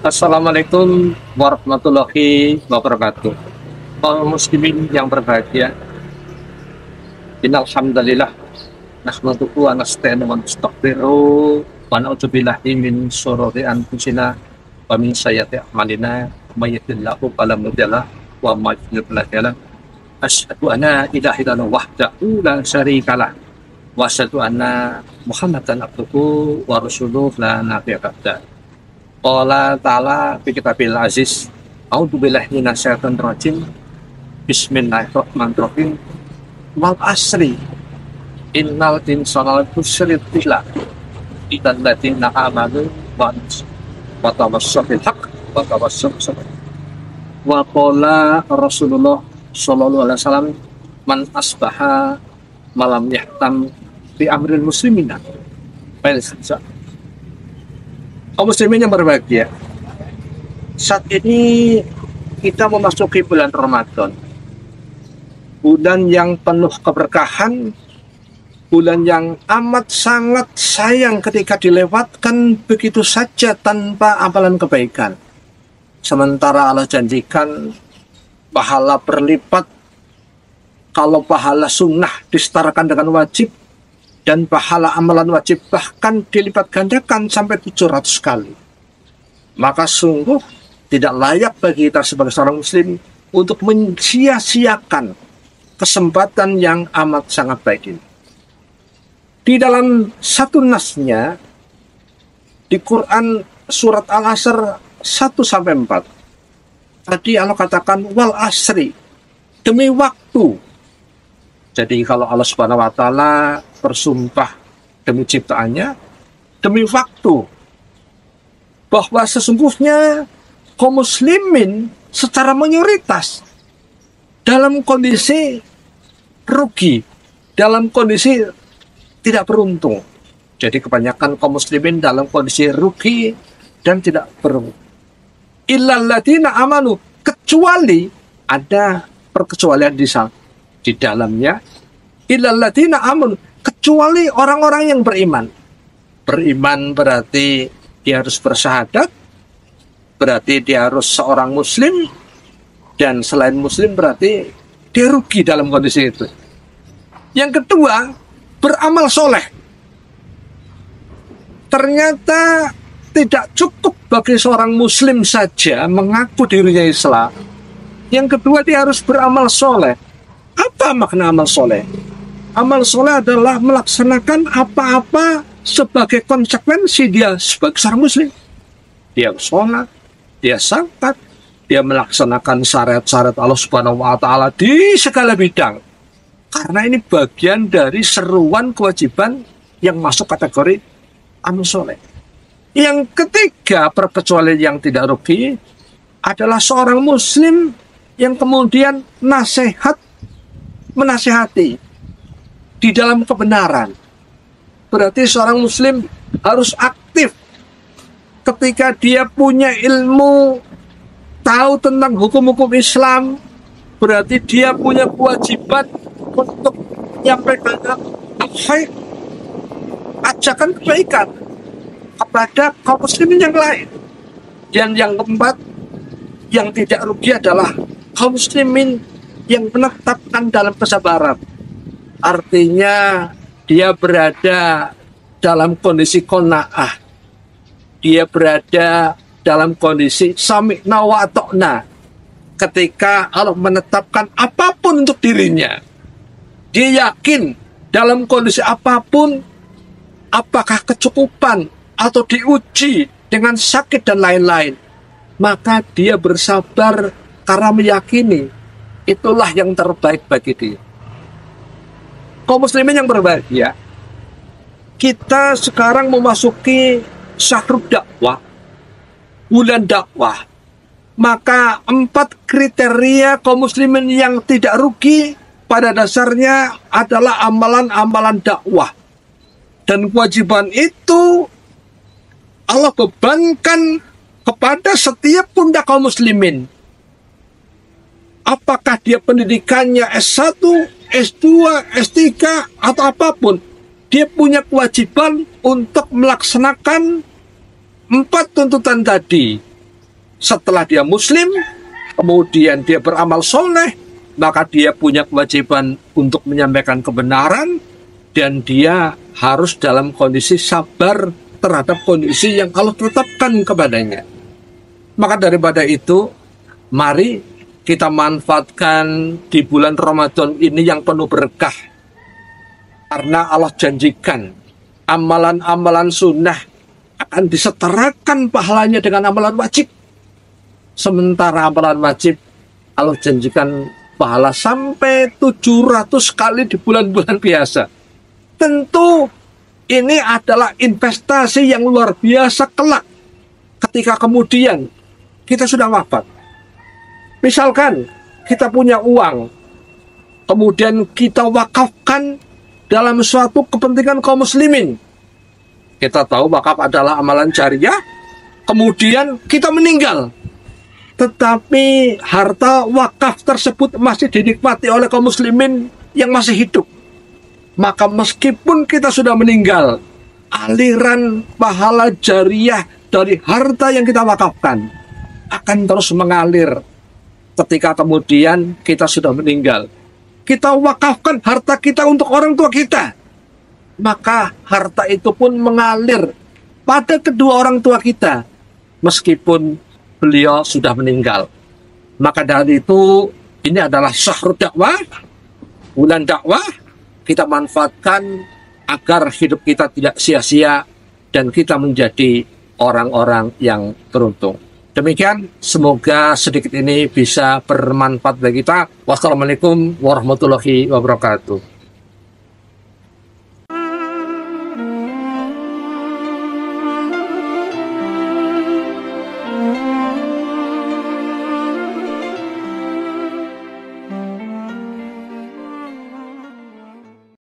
Assalamualaikum warahmatullahi wabarakatuh. Kaum muslimin yang berbahagia, innal hamdalillah nahmaduhu wa nasta'inuhu wa nastaghfiruh wa na'udzu billahi min shururi anfusina wa min sayyiati a'malina may yahdihillahu fala mudilla lahu wa may yudlil fala hadiya lahu. Asyhadu an la ilaha illallah wahdahu la syarika lah wa asyhadu anna Muhammadan abduhu wa rasuluhu la nabiyya ba'da. Qala ta'ala fi kitabil aziz, a'udzu billahi minasyaitonir rajim. Bismillahirrahmanirrahim. Wal asri innal insana lafi khusr illa alladziina aamanu wa tawassaw bil haqq wa tawassaw bis sabr. Wa qala Rasulullah sallallahu alaihi wasallam, man asbaha malam yahtam fi amril muslimina fa kaum muslimin yang berbahagia, saat ini kita memasuki bulan Ramadan, bulan yang penuh keberkahan, bulan yang amat sangat sayang ketika dilewatkan begitu saja tanpa amalan kebaikan. Sementara Allah janjikan pahala berlipat kalau pahala sunnah disetarakan dengan wajib, dan pahala amalan wajib bahkan dilipat gandakan sampai 700 kali. Maka sungguh tidak layak bagi kita sebagai seorang muslim untuk mencia-siakan kesempatan yang amat sangat baik ini. Di dalam satu nasnya di Quran surat Al-Asr 1-4, tadi Allah katakan wal asri, demi waktu. Jadi kalau Allah Subhanahu wa taala bersumpah demi ciptaannya, demi waktu, bahwa sesungguhnya kaum muslimin secara mayoritas dalam kondisi rugi, dalam kondisi tidak beruntung. Jadi kebanyakan kaum muslimin dalam kondisi rugi dan tidak beruntung. Illal ladzina amanu, kecuali ada perkecualian di dalamnya. Illal ladzina amanu, kecuali orang-orang yang beriman. Beriman berarti dia harus bersyahadat, berarti dia harus seorang muslim, dan selain muslim berarti dia rugi dalam kondisi itu. Yang kedua, beramal soleh. Ternyata tidak cukup bagi seorang muslim saja mengaku dirinya Islam. Yang kedua, dia harus beramal soleh. Apa makna amal soleh? Amal soleh adalah melaksanakan apa-apa sebagai konsekuensi dia sebagai seorang muslim. Dia sholat, dia zakat, dia melaksanakan syariat-syariat Allah Subhanahu wa taala di segala bidang. Karena ini bagian dari seruan kewajiban yang masuk kategori amal soleh. Yang ketiga, perkecualian yang tidak rugi adalah seorang muslim yang kemudian menasehati di dalam kebenaran. Berarti seorang muslim harus aktif ketika dia punya ilmu, tahu tentang hukum-hukum Islam. Berarti dia punya kewajiban untuk menyampaikan ajakan kebaikan kepada kaum muslimin yang lain. Dan yang keempat, yang tidak rugi adalah kaum muslimin yang menetapkan dalam kesabaran. Artinya dia berada dalam kondisi qanaah. Dia berada dalam kondisi sami'na wa ata'na. Ketika Allah menetapkan apapun untuk dirinya, dia yakin dalam kondisi apapun, apakah kecukupan atau diuji dengan sakit dan lain-lain, maka dia bersabar karena meyakini itulah yang terbaik bagi dia. Kaum muslimin yang berbahagia, kita sekarang memasuki syahrul dakwah, bulan dakwah. Maka 4 kriteria kaum muslimin yang tidak rugi pada dasarnya adalah amalan-amalan dakwah. Dan kewajiban itu Allah bebankan kepada setiap pundak kaum muslimin. Apakah dia pendidikannya S1, S2, S3, atau apapun, dia punya kewajiban untuk melaksanakan 4 tuntutan tadi. Setelah dia muslim, kemudian dia beramal soleh, maka dia punya kewajiban untuk menyampaikan kebenaran, dan dia harus dalam kondisi sabar terhadap kondisi yang Allah tetapkan kepadanya. Maka daripada itu, mari kita manfaatkan di bulan Ramadan ini yang penuh berkah. Karena Allah janjikan amalan-amalan sunnah akan disetarakan pahalanya dengan amalan wajib. Sementara amalan wajib Allah janjikan pahala sampai 700 kali di bulan-bulan biasa. Tentu ini adalah investasi yang luar biasa kelak ketika kemudian kita sudah wafat. Misalkan kita punya uang, kemudian kita wakafkan dalam suatu kepentingan kaum muslimin. Kita tahu wakaf adalah amalan jariah, kemudian kita meninggal, tetapi harta wakaf tersebut masih dinikmati oleh kaum muslimin yang masih hidup. Maka meskipun kita sudah meninggal, aliran pahala jariah dari harta yang kita wakafkan akan terus mengalir ketika kemudian kita sudah meninggal. Kita wakafkan harta kita untuk orang tua kita, maka harta itu pun mengalir pada kedua orang tua kita meskipun beliau sudah meninggal. Maka dari itu, ini adalah syahrul dakwah, bulan dakwah. Kita manfaatkan agar hidup kita tidak sia-sia dan kita menjadi orang-orang yang beruntung. Demikian, semoga sedikit ini bisa bermanfaat bagi kita. Wassalamualaikum warahmatullahi wabarakatuh.